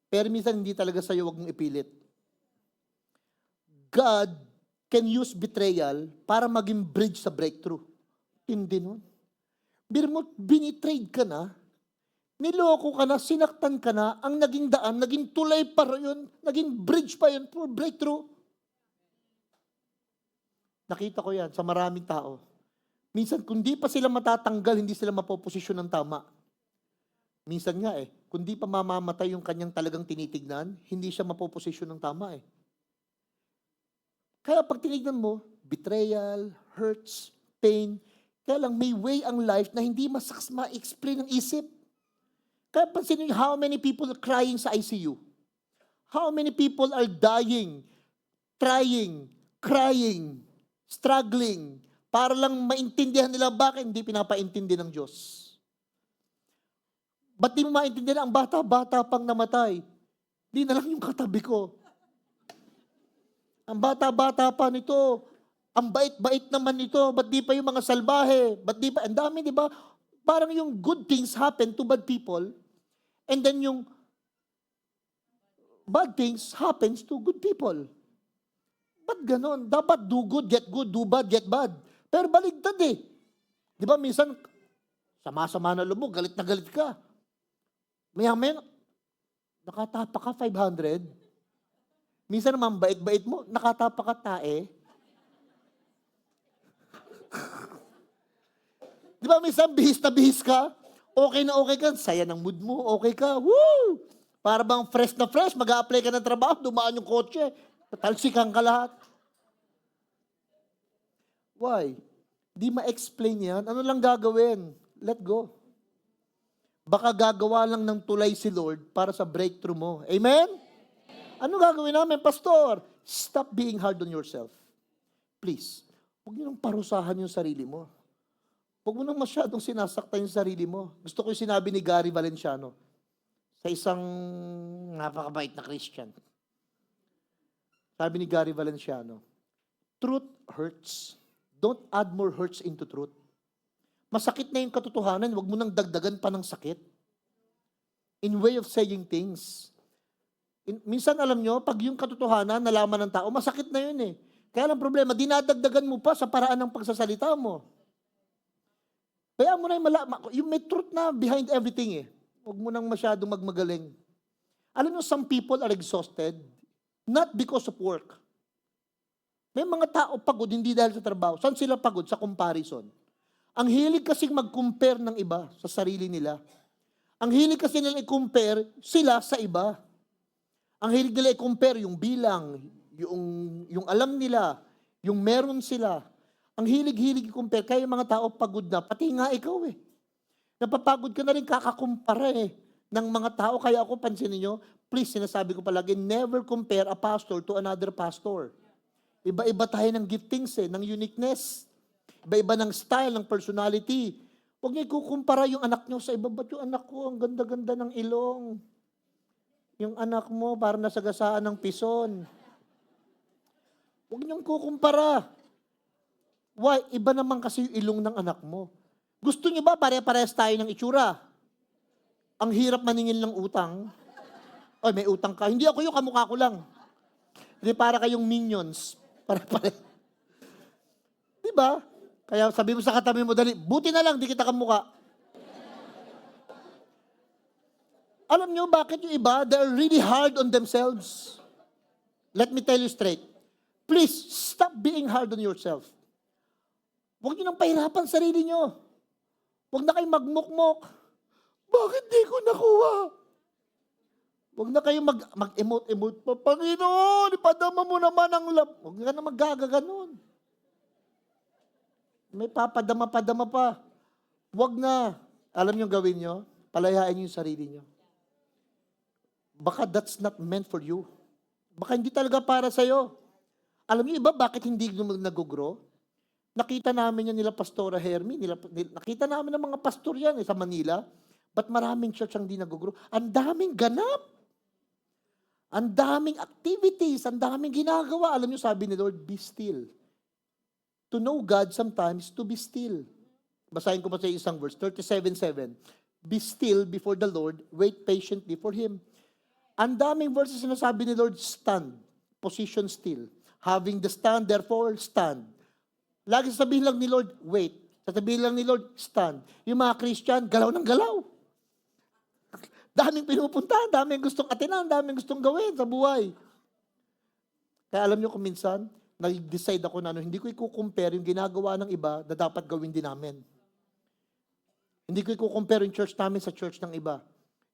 [SPEAKER 3] Pero minsan hindi talaga sa'yo, wag mong ipilit. God can use betrayal para maging bridge sa breakthrough. Hindi nun. Binitrade ka na, niloko ka na, sinaktan ka na, ang naging daan, naging tulay pa yun, naging bridge pa yun for breakthrough. Nakita ko yan sa maraming tao. Minsan, kung di pa sila matatanggal, hindi sila mapoposisyon ng tama. Minsan nga kung di pa mamamatay yung kanyang talagang tinitignan, hindi siya mapoposisyon ng tama Kaya pag tinignan mo, betrayal, hurts, pain, kaya lang may way ang life na hindi ma-explain ng isip. Kaya pansinin niyo, how many people are crying sa ICU? How many people are dying, trying, crying, struggling, para lang maintindihan nila bakit hindi pinapaintindi ng Diyos. Ba't di mo maintindihan ang bata-bata pang namatay? Di na lang yung katabi ko. Ang bata-bata pa nito, ang bait-bait naman nito, ba't di pa yung mga salbahe? Ba't di pa, ang dami, di ba? Parang yung good things happen to bad people, and then yung bad things happens to good people. Ba't ganon? Dapat do good, get good, do bad, get bad. Pero baligtad Di ba minsan, sama-sama na lubog, galit na galit ka. Maya-maya, nakatapa ka 500. Minsan naman, bait-bait mo, nakatapa ka tae. Di ba minsan, bihis na bihis ka? Okay na okay ka, saya ng mood mo, okay ka, woo! Para bang fresh na fresh, mag-a-apply ka ng trabaho, dumaan yung kotse, talsikan ka lahat. Why? Di ma-explain yan. Ano lang gagawin? Let go. Baka gagawa lang ng tulay si Lord para sa breakthrough mo. Amen? Ano gagawin namin, Pastor? Stop being hard on yourself. Please, huwag niyo nang parusahan yung sarili mo. Huwag mo nang masyadong sinasaktan yung sarili mo. Gusto ko yung sinabi ni Gary Valenciano sa isang napakabait na Christian. Sabi ni Gary Valenciano, truth hurts. Don't add more hurts into truth. Masakit na yung katotohanan, huwag mo nang dagdagan pa ng sakit. In way of saying things. Minsan alam nyo, pag yung katotohanan nalaman ng tao, masakit na yun Kaya lang problema, dinadagdagan mo pa sa paraan ng pagsasalita mo. Kaya mo na yung may truth na behind everything Huwag mo nang masyadong magmagaling. Alam nyo, some people are exhausted, not because of work. May mga tao pagod, hindi dahil sa trabaho. Saan sila pagod? Sa comparison. Ang hilig kasing mag-compare ng iba sa sarili nila. Ang hilig kasi nila i-compare sila sa iba. Ang hilig nila i-compare yung bilang, yung alam nila, yung meron sila. Ang hilig-hilig i-compare, kaya yung mga tao pagod na, pati nga ikaw Napapagod ka na rin kakakumpara ng mga tao. Kaya ako, pansinin nyo, please, sinasabi ko palagi, never compare a pastor to another pastor. Iba-iba tayo ng giftings ng uniqueness. Iba-iba ng style, ng personality. Huwag niyo ikukumpara yung anak niyo sa iba. Ba't yung anak ko, ang ganda-ganda ng ilong? Yung anak mo, parang nasagasaan ng pison. Huwag niyong kukumpara. Why? Iba naman kasi yung ilong ng anak mo. Gusto niyo ba pare-parehas tayo ng itsura? Ang hirap maningil ng utang. Oy, may utang ka. Hindi ako yung kamukha ko lang. Hindi para kayong minions. Pare-pare. Diba? Kaya sabi mo sa katabi mo, dali, buti na lang, di kita kamukha. Alam nyo bakit yung iba, they're really hard on themselves. Let me tell you straight. Please, stop being hard on yourself. Huwag nyo nang pahirapan sarili nyo. Huwag na kayong magmukmok. Bakit di ko nakuha? Huwag na kayong mag-emote-emote pa. Panginoon, ipadama mo naman ang love. Huwag ka na magagaganon. May papadama-padama pa. Huwag na. Alam nyo gawin nyo? Palayain nyo yung sarili nyo. Baka that's not meant for you. Baka hindi talaga para sa'yo. Alam nyo iba bakit hindi nag-grow? Nakita namin yan nila Pastora Hermie. Nakita namin ng mga pastor yan sa Manila. Ba't maraming church ang hindi nag-grow? Ang daming ganap. Ang daming activities, ang daming ginagawa. Alam niyo, sabi ni Lord, be still. To know God sometimes, to be still. Basahin ko pa sa isang verse, 37:7. Be still before the Lord, wait patiently for Him. Ang daming verses na sabi ni Lord, stand, position still. Having the stand, therefore, stand. Lagi sasabihin lang ni Lord, wait. Sasabihin lang ni Lord, stand. Yung mga Christian, galaw ng galaw. Daming pinupunta, daming gustong atinan, daming gustong gawin sa buhay. Kaya alam niyo kung minsan, nag-decide ako na hindi ko i-compare yung ginagawa ng iba na dapat gawin din namin. Hindi ko i-compare yung church namin sa church ng iba.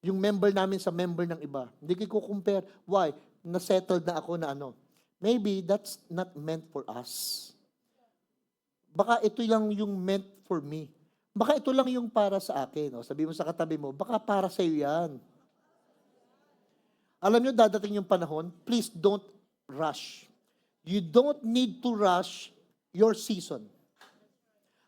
[SPEAKER 3] Yung member namin sa member ng iba. Hindi ko i-compare. Why? Na-settled na ako na maybe that's not meant for us. Baka ito lang yung meant for me. Baka ito lang yung para sa akin. Sabi mo sa katabi mo, baka para sa iyo yan. Alam nyo, dadating yung panahon, please don't rush. You don't need to rush your season.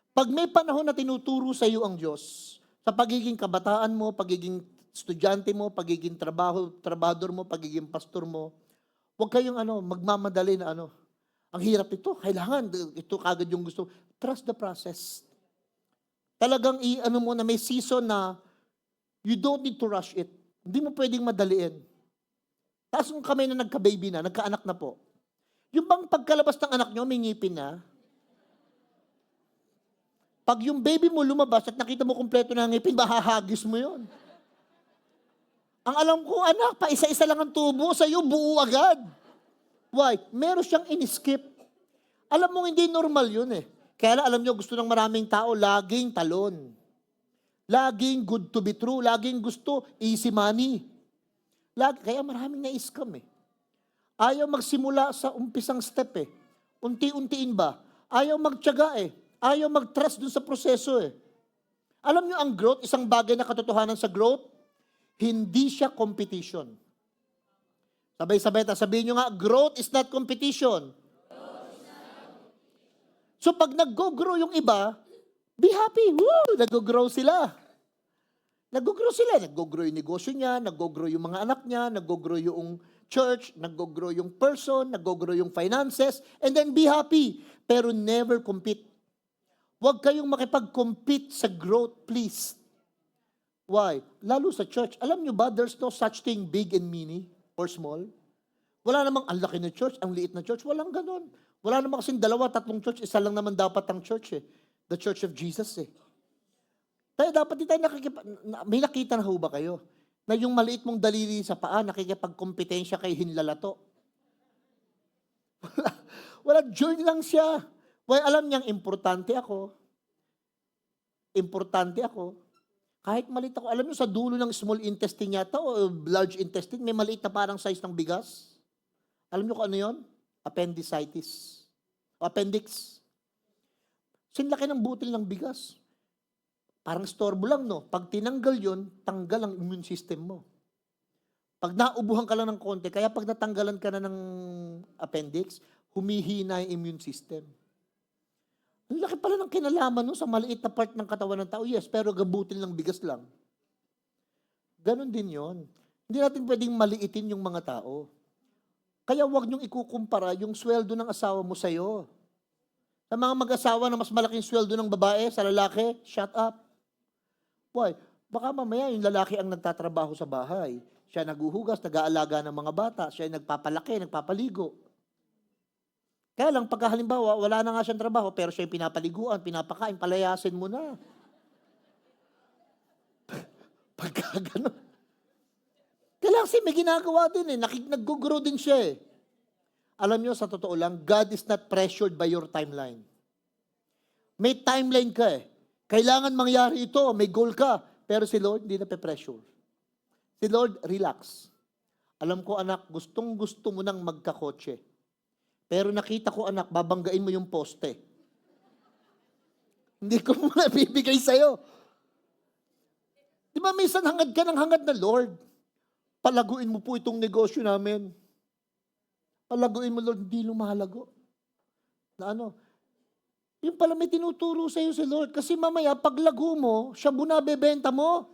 [SPEAKER 3] Pag may panahon na tinuturo sa iyo ang Diyos, sa pagiging kabataan mo, pagiging estudyante mo, pagiging trabahador mo, pagiging pastor mo, huwag kayong magmamadali na ang hirap ito, kailangan, ito kagad yung gusto. Trust the process. Talagang mo na may season na you don't need to rush it. Hindi mo pwedeng madaliin. Tapos kung kami na nagka-baby na, nagka-anak na po, yung bang pagkalabas ng anak nyo, may ngipin na? Pag yung baby mo lumabas at nakita mo kumpleto na ngipin, mahahagis mo yon. Ang alam ko, anak, pa isa-isa lang ang tubo, sa'yo buo agad. Why? Meron siyang in-skip. Alam mo, hindi normal yun eh. Kaya alam nyo, gusto ng maraming tao, laging talon. Laging good to be true. Laging gusto, easy money. Kaya maraming na-scam eh. Ayaw magsimula sa umpisang step eh. Unti-untiin ba? Ayaw magtiyaga eh. Ayaw mag-trust dun sa proseso eh. Alam nyo, ang growth, isang bagay na katotohanan sa growth, hindi siya competition. Sabay-sabay, sabihin nyo nga, growth is not competition. So pag nag-go-grow yung iba, be happy. Woo! Nag-go-grow sila. Nag-go-grow sila. Nag-go-grow yung negosyo niya, nag-go-grow yung mga anak niya, nag-go-grow yung church, nag-go-grow yung person, nag-go-grow yung finances, and then be happy. Pero never compete. Huwag kayong makipag-compete sa growth, please. Why? Lalo sa church. Alam nyo ba, there's no such thing big and mini or small. Wala namang ang laki na church, ang liit na church. Walang ganon. Wala namang kasing 2-3 church. Isa lang naman dapat ang church eh. The Church of Jesus eh. Kaya dapat di tayo may nakita na ho ba kayo? Na yung maliit mong daliri sa paa, nakikipagkompetensya kay hinlalato. Wala, join lang siya. Well, alam niyang importante ako. Importante ako. Kahit maliit ako, alam niyo sa dulo ng small intestine yata o large intestine, may maliit na parang size ng bigas. Alam niyo kung ano yun? Appendicitis. O appendix. Sinlaki ng butil ng bigas. Parang storbo lang, no? Pag tinanggal yun, tanggal ang immune system mo. Pag naubuhan ka lang ng konti, kaya pag natanggalan ka na ng appendix, humihina yung immune system. Ang laki pala ng kinalaman no, sa maliit na part ng katawan ng tao. Yes, pero gabutil ng bigas lang. Ganon din yon. Hindi natin pwedeng maliitin yung mga tao. Kaya huwag niyong ikukumpara yung sweldo ng asawa mo sa'yo. Sa mga mag-asawa na mas malaking sweldo ng babae sa lalaki, shut up. Why? Baka mamaya yung lalaki ang nagtatrabaho sa bahay. Siya naguhugas, nag-aalaga ng mga bata, siya ay nagpapalaki, nagpapaligo. Kaya lang, pagka halimbawa, wala na nga siyang trabaho, pero siya yung pinapaliguan, pinapakain, palayasin mo na. Pagka gano'n. Kaya lang may ginagawa din eh, nag-grow din siya eh. Alam niyo, sa totoo lang, God is not pressured by your timeline. May timeline ka eh. Kailangan mangyari ito, may goal ka. Pero si Lord, hindi na pe-pressure. Si Lord, relax. Alam ko anak, gustong-gusto mo nang magkakotse. Pero nakita ko anak, babanggain mo yung poste. Hindi ko muna bibigay sa'yo. Di ba minsan hangad ka ng hangad na Lord, palaguin mo po itong negosyo namin. Palaguin mo Lord, hindi lumalago. Na ano? Yung pala may tinuturo sa'yo si Lord. Kasi mamaya, paglago mo, siya bunabebenta mo.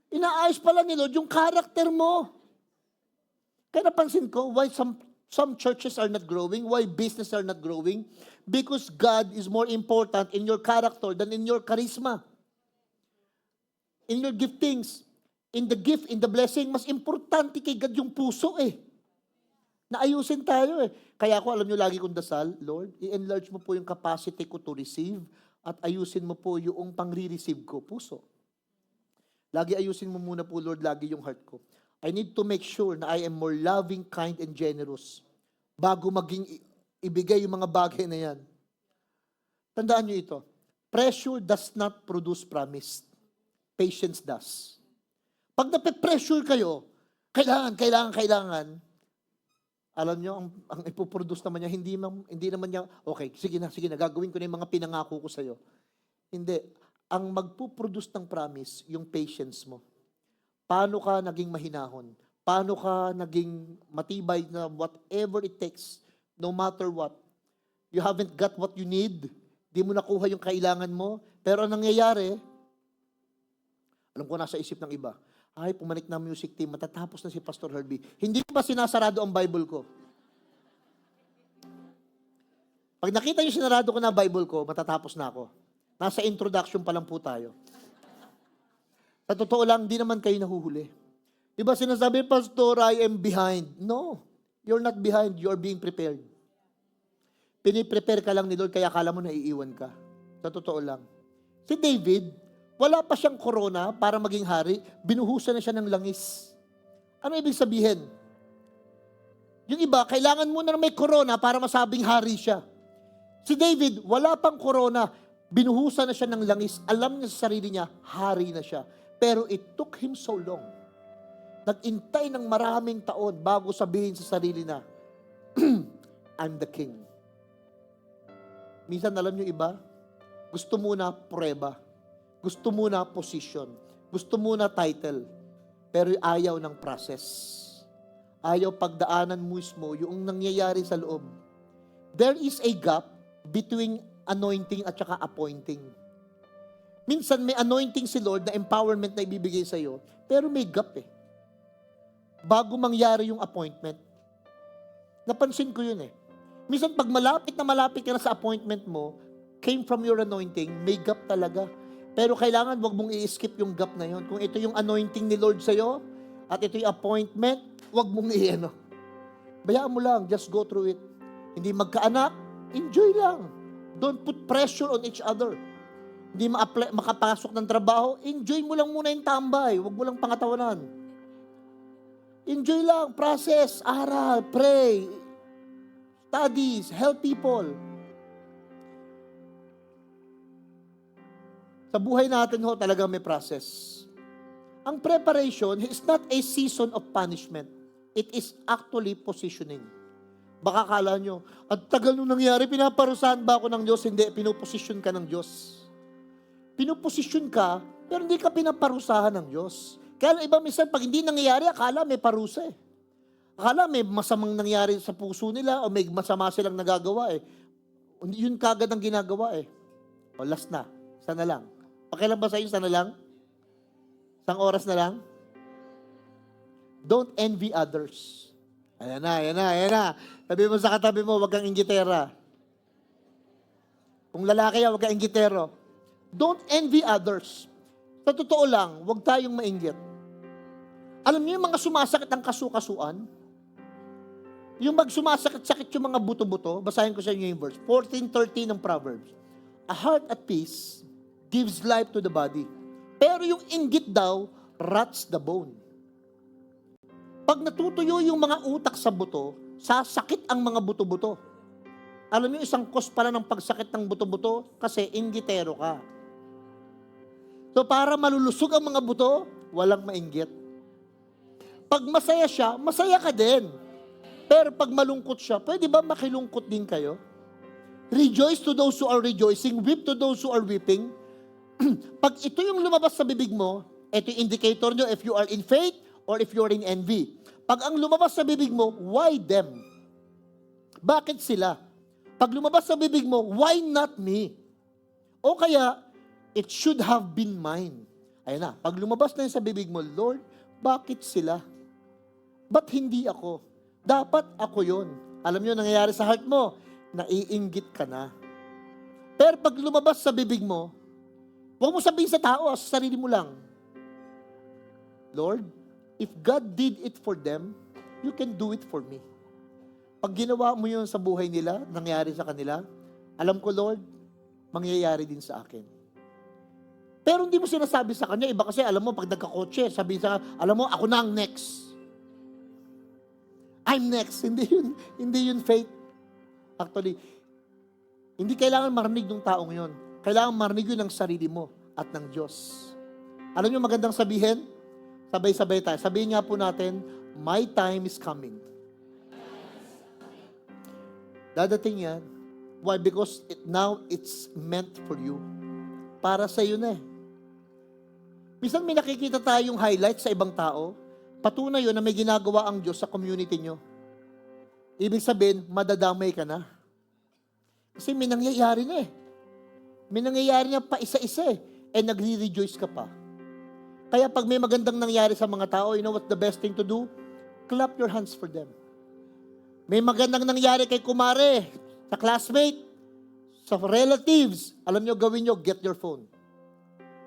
[SPEAKER 3] Inaayos pala ni Lord yung karakter mo. Kaya napansin ko, why some churches are not growing, why business are not growing? Because God is more important in your character than in your charisma. In your giftings, in the gift, in the blessing, mas importante kay God yung puso eh. Naayusin tayo eh. Kaya ako, alam nyo, lagi kong dasal, Lord, i-enlarge mo po yung capacity ko to receive at ayusin mo po yung pang-re-receive ko, puso. Lagi ayusin mo muna po, Lord, lagi yung heart ko. I need to make sure na I am more loving, kind, and generous bago maging ibigay yung mga bagay na yan. Tandaan nyo ito, pressure does not produce promise. Patience does. Pag nape-pressure kayo, kailangan, alam nyo, ang ipoproduce naman niya, hindi naman niya, okay, sige na, gagawin ko na yung mga pinangako ko sa'yo. Hindi. Ang magpuproduce ng promise, yung patience mo. Paano ka naging mahinahon? Paano ka naging matibay na whatever it takes, no matter what. You haven't got what you need. Di mo nakuha yung kailangan mo. Pero ang nangyayari, alam ko nasa isip ng iba, ay, pumanik na music team, matatapos na si Pastor Herbie. Hindi pa sinasarado ang Bible ko. Pag nakita niyo sinarado ko na Bible ko, matatapos na ako. Nasa introduction pa lang po tayo. Sa totoo lang, di naman kayo nahuhuli. Diba sinasabi, Pastor, I am behind. No, you're not behind, you're being prepared. Piniprepare ka lang ni Lord, kaya akala mo naiiwan ka. Sa totoo lang. Si David, wala pa siyang corona para maging hari, binuhusan na siya ng langis. Ano ibig sabihin? Yung iba, kailangan muna na may corona para masabing hari siya. Si David, wala pang corona, binuhusan na siya ng langis. Alam niya sa sarili niya, hari na siya. Pero it took him so long. Nag-intay ng maraming taon bago sabihin sa sarili na, I'm the king. Minsan alam niyo iba, gusto muna prueba. Gusto muna position. Gusto muna title. Pero ayaw ng process. Ayaw pagdaanan mismo yung nangyayari sa loob. There is a gap between anointing at saka appointing. Minsan may anointing si Lord na empowerment na ibibigay sa'yo, pero may gap eh. Bago mangyari yung appointment. Napansin ko yun eh. Minsan pag malapit ka na sa appointment mo, came from your anointing, may gap talaga. Pero kailangan wag mong i-skip yung gap na yun. Kung ito yung anointing ni Lord sa'yo, at ito yung appointment, wag mong i-ano. Bayaan mo lang, just go through it. Hindi magkaanak, enjoy lang. Don't put pressure on each other. Hindi makapasok ng trabaho, enjoy mo lang muna yung tambay. Wag mo lang pangatawanan. Enjoy lang, process, aral, pray, studies, help people. Sa buhay natin ho, talagang may process. Ang preparation is not a season of punishment. It is actually positioning. Baka kala nyo, at tagal nung nangyari, pinaparusahan ba ako ng Diyos? Hindi, pinuposisyon ka ng Diyos. Pinuposisyon ka, pero hindi ka pinaparusahan ng Diyos. Kaya iba minsan, pag hindi nangyayari, akala may parusa eh. Akala may masamang nangyari sa puso nila o may masama silang nagagawa eh. Yun kagad ang ginagawa eh. O last na, sana lang. Pakilang ba sa inyo, sana lang? Isang oras na lang? Don't envy others. Ayan na. Sabi mo sa katabi mo, wag kang inggitera. Kung lalaki yan, wag kang inggitero. Don't envy others. Sa totoo lang, wag tayong mainggit. Alam niyo yung mga sumasakit ang kasukasuan? Yung sumasakit-sakit yung mga buto-buto, basahin ko sa inyo yung verse, 14:13 ng Proverbs. A heart at peace gives life to the body. Pero yung inggit daw, rots the bone. Pag natutuyo yung mga utak sa buto, sasakit ang mga buto-buto. Alam niyo, isang cause pala ng pagsakit ng buto-buto, kasi inggitero ka. So para malulusog ang mga buto, walang mainggit. Pag masaya siya, masaya ka din. Pero pag malungkot siya, pwede ba makilungkot din kayo? Rejoice to those who are rejoicing, weep to those who are weeping. Pag ito yung lumabas sa bibig mo, ito yung indicator nyo if you are in faith or if you are in envy. Pag ang lumabas sa bibig mo, why them? Bakit sila? Pag lumabas sa bibig mo, why not me? O kaya, it should have been mine. Ayun na, pag lumabas na yun sa bibig mo, Lord, bakit sila? ba't hindi ako? Dapat ako yon. Alam nyo, nangyayari sa heart mo, naiinggit ka na. Pero pag lumabas sa bibig mo, huwag mo sabihin sa tao, sa sarili mo lang, Lord, if God did it for them, you can do it for me. Pag ginawa mo yun sa buhay nila, nangyari sa kanila, alam ko, Lord, mangyayari din sa akin. Pero hindi mo sinasabi sa kanya, iba kasi, alam mo, pag nagkakotse, sabihin sa alam mo, ako na ang next. I'm next. Hindi yun faith. Actually, hindi kailangan marinig ng taong yun. Kailangan marinig yun ng sarili mo at ng Diyos. Alam nyo magandang sabihin? Sabay-sabay tayo. Sabihin nga po natin, my time is coming. Dadating yan. Why? Because now it's meant for you. Para sa iyo na eh. Minsan may nakikita tayong highlight sa ibang tao, patunay yun na may ginagawa ang Diyos sa community nyo. Ibig sabihin, madadamay ka na. Kasi may nangyayari na eh. May nangyayari na pa isa-isa eh. And nagre-rejoice ka pa. Kaya pag may magandang nangyari sa mga tao, you know what the best thing to do? Clap your hands for them. May magandang nangyari kay kumare, sa classmate, sa relatives, alam nyo, gawin nyo, get your phone.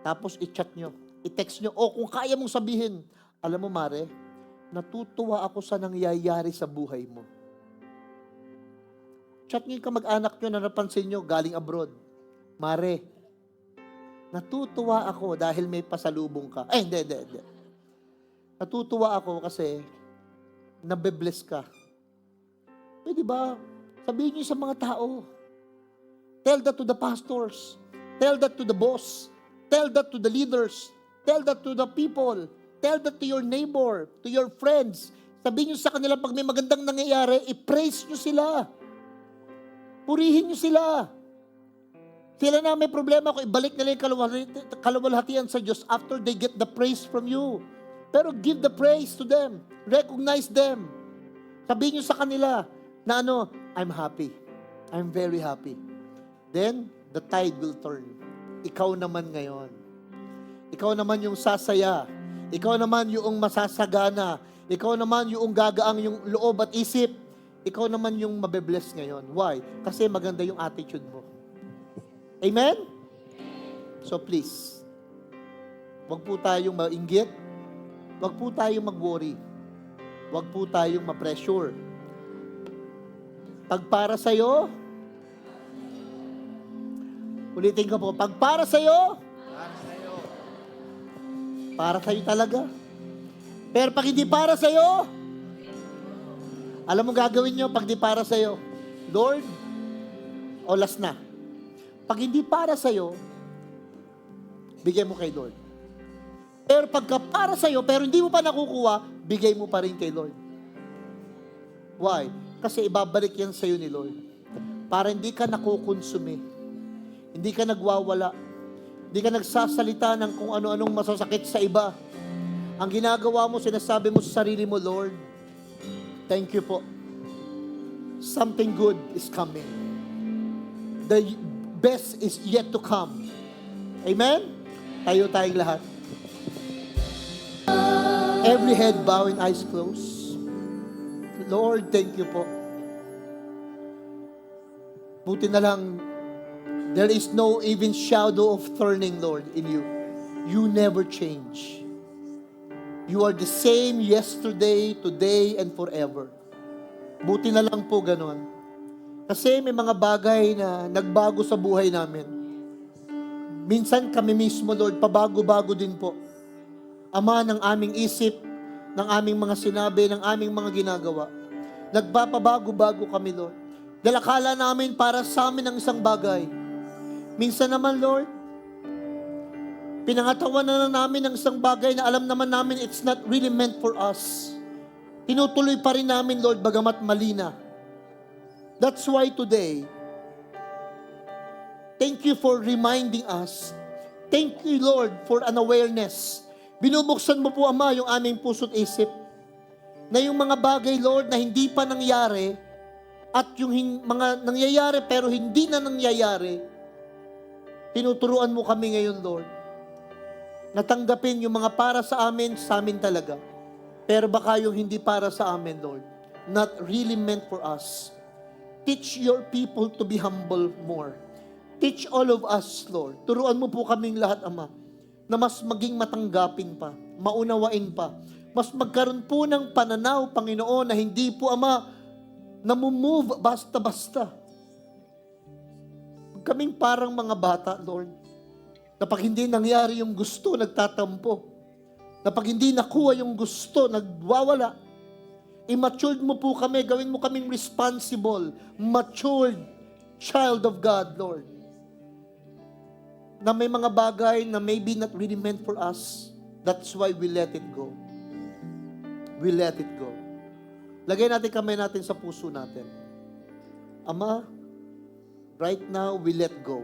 [SPEAKER 3] Tapos i-chat nyo, i-text nyo, o kung kaya mong sabihin, alam mo, Mare, natutuwa ako sa nangyayari sa buhay mo. Chat nyo yung kamag-anak nyo na napansin nyo galing abroad. Mare, natutuwa ako dahil may pasalubong ka. Hindi. Natutuwa ako kasi nabe-bless ka. Pwede ba? Sabihin nyo sa mga tao. Tell that to the pastors. Tell that to the boss. Tell that to the leaders. Tell that to the people. Tell that to your neighbor, to your friends. Sabihin nyo sa kanila pag may magandang nangyayari, i-praise nyo sila. Purihin nyo sila. Sila na may problema ko, ibalik nila yung kaluwalhatian sa Diyos after they get the praise from you. Pero give the praise to them. Recognize them. Sabihin nyo sa kanila na I'm happy. I'm very happy. Then, the tide will turn. Ikaw naman ngayon. Ikaw naman yung sasaya. Ikaw naman yung masasagana. Ikaw naman yung gagaang yung loob at isip. Ikaw naman yung mabe-bless ngayon. Why? Kasi maganda yung attitude mo. Amen? So please, wag po tayong mainggit. Wag po tayong mag-worry. Wag po tayong ma-pressure. Pag para sa'yo, ulitin ko po, pag para sa'yo, para sa'yo talaga. Pero pag hindi para sa'yo, alam mo gagawin nyo pag di para sa'yo, Lord, o last na. Pag hindi para sa'yo, bigay mo kay Lord. Pero pagka para sa'yo, pero hindi mo pa nakukuha, bigay mo pa rin kay Lord. Why? Kasi ibabalik yan sa'yo ni Lord. Para hindi ka nakukonsumi. Hindi ka nagwawala. Hindi ka nagsasalita ng kung ano-anong masasakit sa iba. Ang ginagawa mo, sinasabi mo sa sarili mo, Lord, thank you po. Something good is coming. The best is yet to come. Amen? Tayo tayong lahat. Every head bow and eyes closed. Lord, thank you po. Buti na lang, there is no even shadow of turning, Lord, in you. You never change. You are the same yesterday, today, and forever. Buti na lang po ganon. Kasi may mga bagay na nagbago sa buhay namin. Minsan kami mismo, Lord, pabago-bago din po. Ama ng aming isip, ng aming mga sinabi, ng aming mga ginagawa. Nagpapabago-bago kami, Lord. Dahil akala namin para sa amin ang isang bagay. Minsan naman, Lord, pinangatawan na namin ang isang bagay na alam naman namin it's not really meant for us. Tinutuloy pa rin namin, Lord, bagamat mali na. That's why today, thank you for reminding us. Thank you, Lord, for an awareness. Binubuksan mo po, Ama, yung aming puso't isip na yung mga bagay, Lord, na hindi pa nangyari at yung mga nangyayari pero hindi na nangyayari, tinuturuan mo kami ngayon, Lord. Natanggapin yung mga para sa amin talaga. Pero baka yung hindi para sa amin, Lord. Not really meant for us. Teach your people to be humble more. Teach all of us, Lord. Turuan mo po kaming lahat, Ama, na mas maging matanggapin pa, maunawain pa. Mas magkaroon po ng pananaw, Panginoon, na hindi po, Ama, namumove basta-basta. Kaming parang mga bata, Lord, na pag hindi nangyari yung gusto, nagtatampo. Na pag hindi nakuha yung gusto, nagwawala. Imatured mo po kami, gawin mo kaming responsible, matured child of God, Lord. Na may mga bagay na maybe not really meant for us, that's why we let it go. We let it go. Lagay natin kamay natin sa puso natin. Ama, right now, we let go.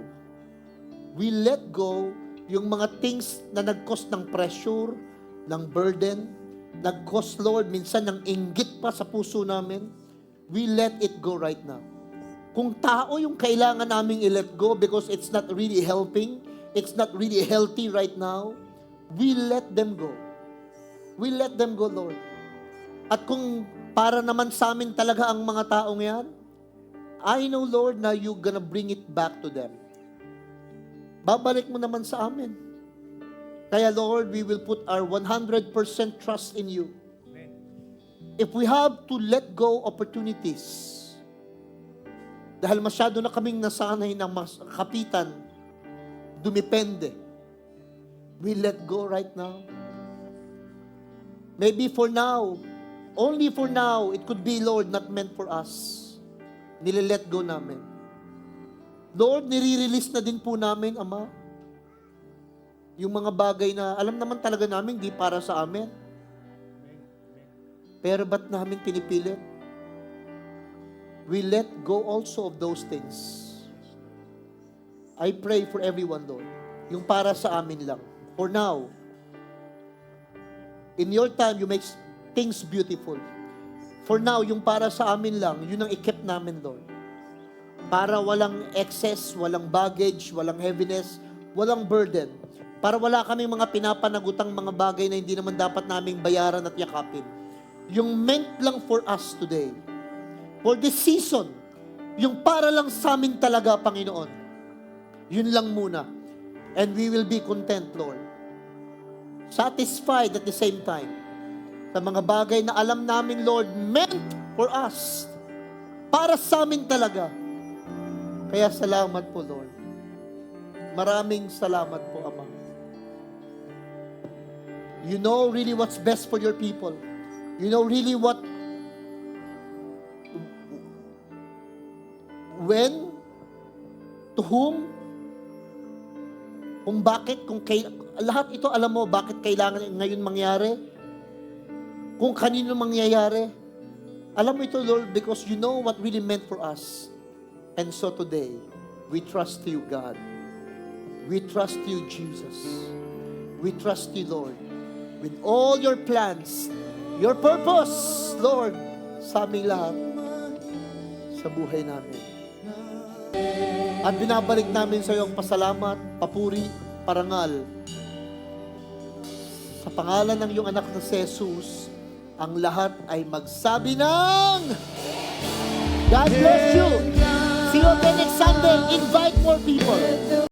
[SPEAKER 3] We let go yung mga things na nag-cause ng pressure, ng burden, nag-cause, Lord, minsan ng inggit pa sa puso namin. We let it go right now. Kung tao yung kailangan naming i-let go because it's not really helping, it's not really healthy right now, we let them go. We let them go, Lord. At kung para naman sa amin talaga ang mga taong yan, I know, Lord, na you gonna bring it back to them. Babalik mo naman sa amin. Kaya, Lord, we will put our 100% trust in you. If we have to let go opportunities, dahil masyado na kaming nasanay ng kapitan, dumipende, we let go right now. Maybe for now, only for now, it could be, Lord, not meant for us. Nililet go namin. Lord, nire-release na din po namin, Ama, yung mga bagay na alam naman talaga namin di para sa amin. Pero ba't namin pinipilit? We let go also of those things. I pray for everyone, Lord. Yung para sa amin lang. For now, in your time, you make things beautiful. For now, yung para sa amin lang, yun ang i-keep namin, Lord. Para walang excess, walang baggage, walang heaviness, walang burden. Para wala kaming mga pinapanagutang mga bagay na hindi naman dapat naming bayaran at yakapin. Yung meant lang for us today. For this season. Yung para lang sa amin talaga, Panginoon. Yun lang muna. And we will be content, Lord. Satisfied at the same time. Sa mga bagay na alam namin, Lord, meant for us. Para sa amin talaga. Kaya salamat po, Lord. Maraming salamat po, Ama. You know really what's best for your people. You know really when, to whom, kung bakit, lahat ito alam mo bakit kailangan ngayon mangyari, kung kanino mangyayari. Alam mo ito, Lord, because you know what really meant for us. And so today, we trust you, God. We trust you, Jesus. We trust you, Lord. With all your plans, your purpose, Lord, sa aming lahat, sa buhay namin. At binabalik namin sa iyo ang pasalamat, papuri, parangal. Sa pangalan ng iyong anak na si Jesus, ang lahat ay magsabi ng God bless you. See you again next Sunday. Invite more people.